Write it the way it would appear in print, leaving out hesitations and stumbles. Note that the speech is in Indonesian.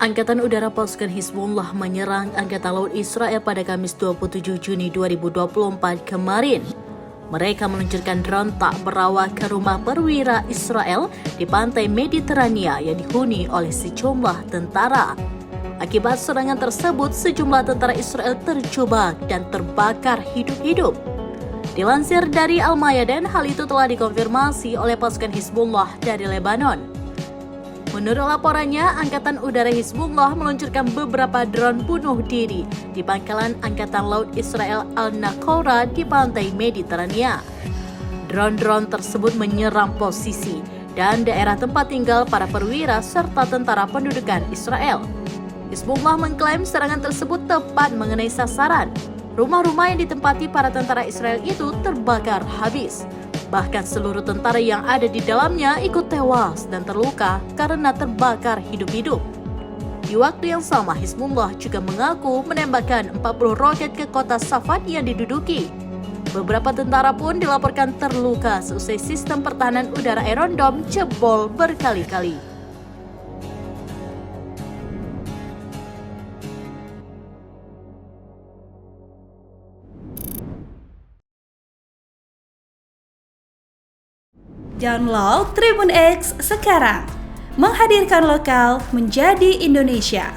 Angkatan Udara pasukan Hizbullah menyerang Angkatan Laut Israel pada Kamis 27 Juni 2024 kemarin. Mereka meluncurkan drone tak berawak ke rumah perwira Israel di pantai Mediterania yang dihuni oleh sejumlah tentara. Akibat serangan tersebut, sejumlah tentara Israel terjebak dan terbakar hidup-hidup. Dilansir dari Al-Mayadin, hal itu telah dikonfirmasi oleh pasukan Hizbullah dari Lebanon. Menurut laporannya, Angkatan Udara Hizbullah meluncurkan beberapa drone bunuh diri di pangkalan Angkatan Laut Israel Al-Naqoura di pantai Mediterania. Drone-drone tersebut menyerang posisi dan daerah tempat tinggal para perwira serta tentara pendudukan Israel. Hizbullah mengklaim serangan tersebut tepat mengenai sasaran. Rumah-rumah yang ditempati para tentara Israel itu terbakar habis. Bahkan seluruh tentara yang ada di dalamnya ikut tewas dan terluka karena terbakar hidup-hidup. Di waktu yang sama, Hizbullah juga mengaku menembakkan 40 roket ke kota Safad yang diduduki. Beberapa tentara pun dilaporkan terluka seusai sistem pertahanan udara Iron Dome jebol berkali-kali. Download Tribun X sekarang, menghadirkan lokal menjadi Indonesia.